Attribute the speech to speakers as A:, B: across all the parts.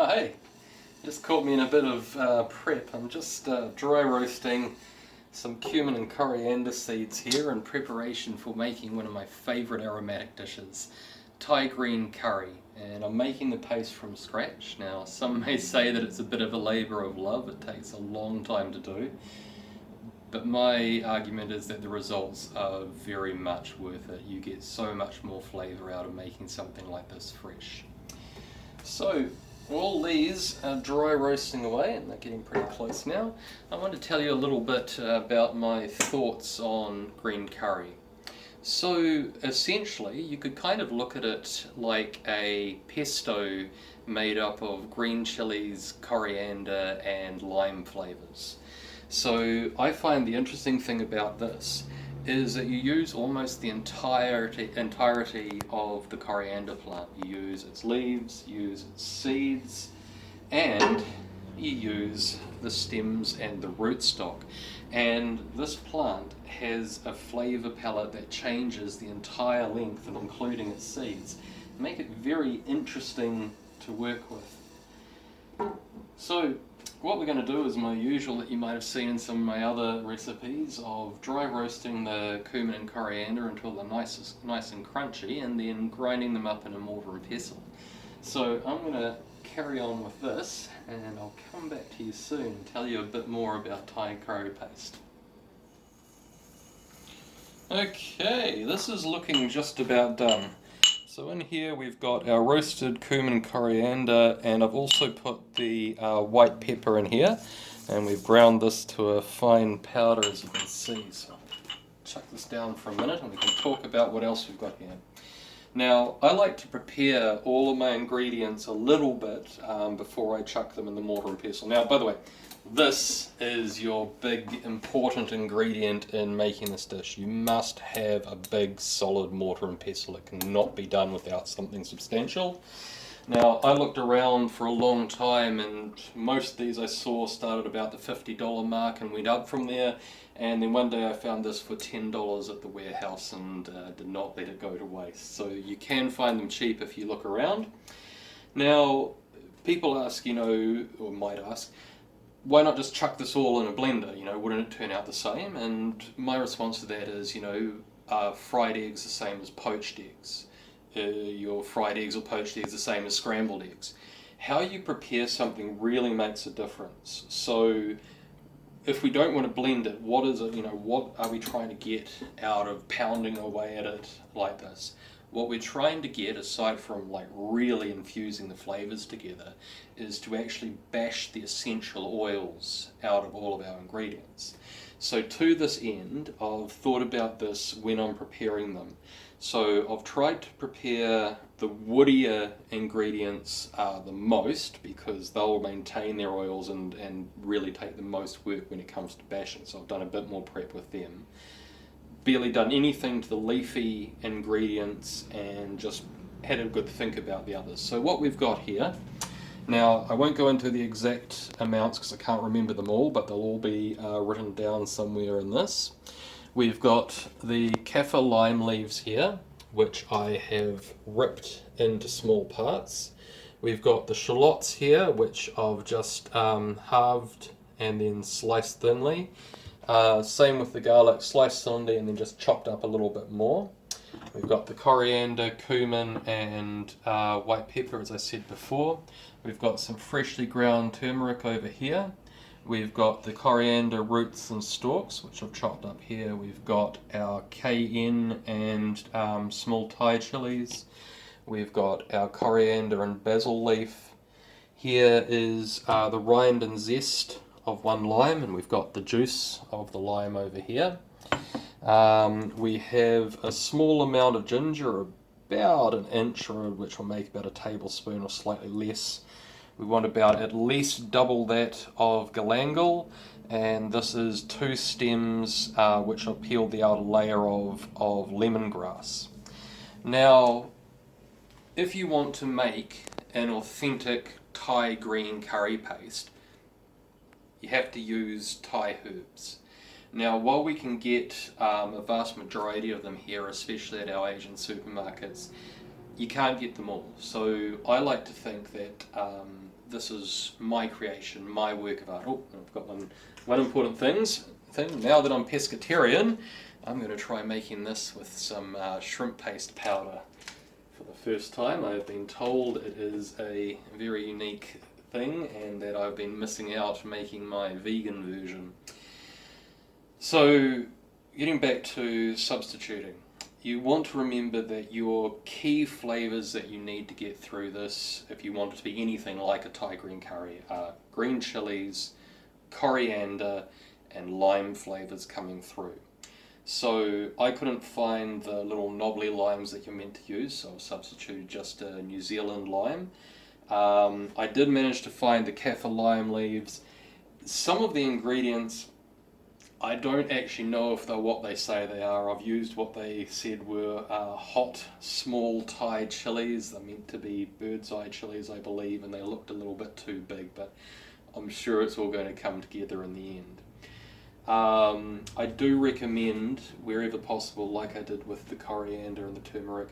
A: Oh hey, just caught me in a bit of prep. I'm just dry roasting some cumin and coriander seeds here in preparation for making one of my favourite aromatic dishes, Thai green curry. And I'm making the paste from scratch. Now some may say that it's a bit of a labour of love, it takes a long time to do. But my argument is that the results are very much worth it. You get so much more flavour out of making something like this fresh. So, all these are dry roasting away and they're getting pretty close now. I want to tell you a little bit about my thoughts on green curry. So essentially you could kind of look at it like a pesto made up of green chilies, coriander and lime flavours. So I find the interesting thing about this is that you use almost the entirety of the coriander plant. You use its leaves, you use its seeds, and you use the stems and the rootstock. And this plant has a flavour palette that changes the entire length and including its seeds. Make it very interesting to work with. So what we're going to do is my usual that you might have seen in some of my other recipes of dry roasting the cumin and coriander until they're nice and crunchy, and then grinding them up in a mortar and pestle. So I'm going to carry on with this and I'll come back to you soon and tell you a bit more about Thai curry paste. Okay, this is looking just about done. So in here we've got our roasted cumin and coriander, and I've also put the white pepper in here, and we've ground this to a fine powder, as you can see. So I'll chuck this down for a minute and we can talk about what else we've got here. Now, I like to prepare all of my ingredients a little bit before I chuck them in the mortar and pestle. Now, by the way, this is your big important ingredient in making this dish. You must have a big solid mortar and pestle. It cannot be done without something substantial. Now, I looked around for a long time and most of these I saw started about the $50 mark and went up from there. And then one day I found this for $10 at the warehouse and did not let it go to waste. So you can find them cheap if you look around. Now, people ask, or might ask, why not just chuck this all in a blender? Wouldn't it turn out the same? And my response to that is, are fried eggs the same as poached eggs? Your fried eggs or poached eggs the same as scrambled eggs? How you prepare something really makes a difference. So if we don't want to blend it, what are we trying to get out of pounding away at it like this? What we're trying to get, aside from really infusing the flavors together, is to actually bash the essential oils out of all of our ingredients. So to this end, I've thought about this when I'm preparing them. So I've tried to prepare the woodier ingredients the most, because they'll maintain their oils and really take the most work when it comes to bashing. So I've done a bit more prep with them. Barely done anything to the leafy ingredients and just had a good think about the others. So what we've got here, now I won't go into the exact amounts because I can't remember them all, but they'll all be written down somewhere in this. We've got the kaffir lime leaves here, which I have ripped into small parts. We've got the shallots here, which I've just halved and then sliced thinly. Same with the garlic, sliced thinly and then just chopped up a little bit more. We've got the coriander, cumin and white pepper, as I said before. We've got some freshly ground turmeric over here. We've got the coriander roots and stalks, which I've chopped up here. We've got our cayenne and small Thai chilies. We've got our coriander and basil leaf. Here is the rind and zest of one lime, and we've got the juice of the lime over here. We have a small amount of ginger, about an inch, which will make about a tablespoon or slightly less. We want about at least double that of galangal, and this is 2 stems which I've peeled the outer layer of lemongrass. Now, if you want to make an authentic Thai green curry paste, you have to use Thai herbs. Now, while we can get a vast majority of them here, especially at our Asian supermarkets, you can't get them all. So I like to think that this is my creation, my work of art. Oh, I've got one important thing. Now that I'm pescatarian, I'm going to try making this with some shrimp paste powder. For the first time, I've been told it is a very unique thing and that I've been missing out making my vegan version. So, getting back to substituting, you want to remember that your key flavours that you need to get through this, if you want it to be anything like a Thai green curry, are green chilies, coriander, and lime flavours coming through. So I couldn't find the little knobbly limes that you're meant to use, so I substituted just a New Zealand lime. I did manage to find the kaffir lime leaves. Some of the ingredients, I don't actually know if they're what they say they are. I've used what they said were hot, small Thai chilies. They're meant to be bird's eye chilies, I believe, and they looked a little bit too big, but I'm sure it's all going to come together in the end. I do recommend, wherever possible, like I did with the coriander and the turmeric,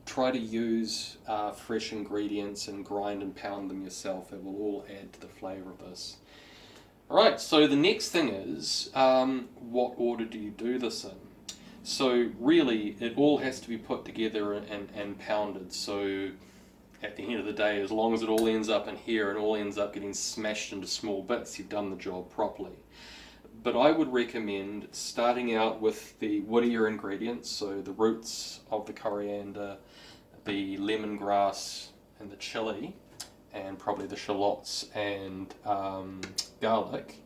A: try to use fresh ingredients and grind and pound them yourself. It will all add to the flavour of this. Alright, so the next thing is, what order do you do this in? So really, it all has to be put together and pounded. So at the end of the day, as long as it all ends up in here and all ends up getting smashed into small bits, you've done the job properly. But I would recommend starting out with the woodier ingredients, so the roots of the coriander, the lemongrass and the chili, and probably the shallots and garlic,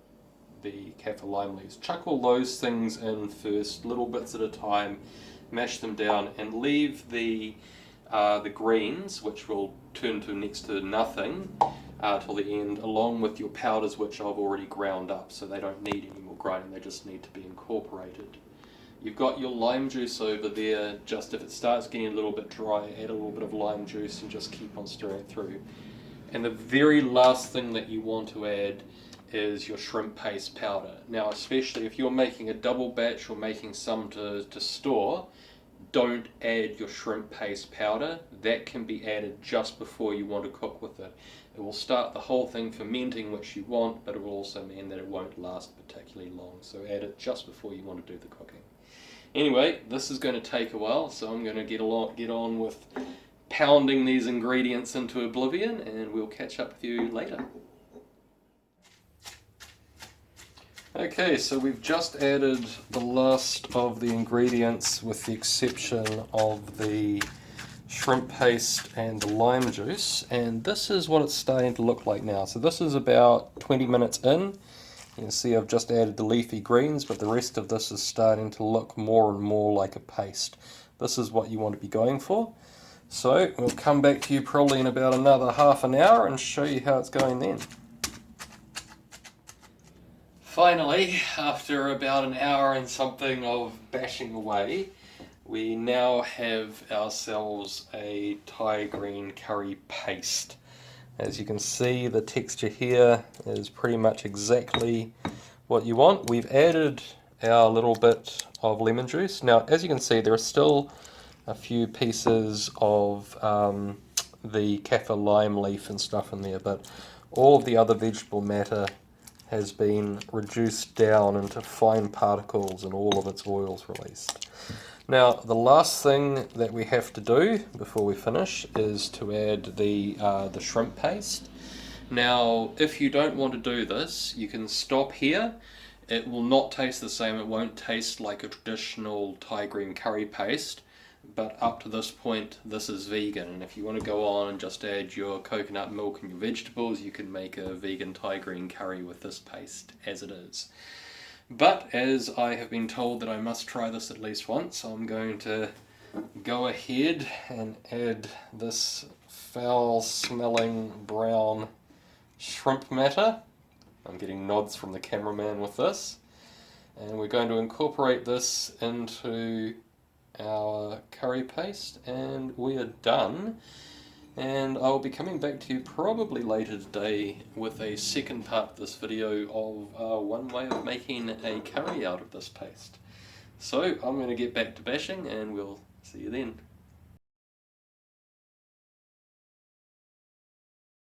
A: the kaffir lime leaves. Chuck all those things in first, little bits at a time, mash them down, and leave the greens, which will turn to next to nothing, till the end, along with your powders, which I've already ground up, so they don't need any more grinding, they just need to be incorporated. You've got your lime juice over there. Just if it starts getting a little bit dry, add a little bit of lime juice and just keep on stirring it through. And the very last thing that you want to add is your shrimp paste powder. Now, especially if you're making a double batch or making some to store, don't add your shrimp paste powder. That can be added just before you want to cook with it. It will start the whole thing fermenting, which you want, but it will also mean that it won't last particularly long. So add it just before you want to do the cooking. Anyway, this is going to take a while, so I'm going to get on with pounding these ingredients into oblivion, and we'll catch up with you later. Okay, so we've just added the last of the ingredients with the exception of the shrimp paste and the lime juice, and this is what it's starting to look like now. So this is about 20 minutes in. You can see I've just added the leafy greens, but the rest of this is starting to look more and more like a paste. This is what you want to be going for. So we'll come back to you probably in about another half an hour and show you how it's going then. Finally, after about an hour and something of bashing away, we now have ourselves a Thai green curry paste. As you can see, the texture here is pretty much exactly what you want. We've added our little bit of lemon juice. Now, as you can see, there are still a few pieces of the kaffir lime leaf and stuff in there, but all of the other vegetable matter has been reduced down into fine particles and all of its oils released. Now, the last thing that we have to do before we finish is to add the shrimp paste. Now, if you don't want to do this, you can stop here. It will not taste the same. It won't taste like a traditional Thai green curry paste. But up to this point, this is vegan, and if you want to go on and just add your coconut milk and your vegetables, you can make a vegan Thai green curry with this paste as it is. But as I have been told that I must try this at least once, I'm going to go ahead and add this foul-smelling brown shrimp matter. I'm getting nods from the cameraman with this. And we're going to incorporate this into our curry paste, and we are done. And I'll be coming back to you probably later today with a second part of this video of one way of making a curry out of this paste. So I'm going to get back to bashing, and we'll see you then.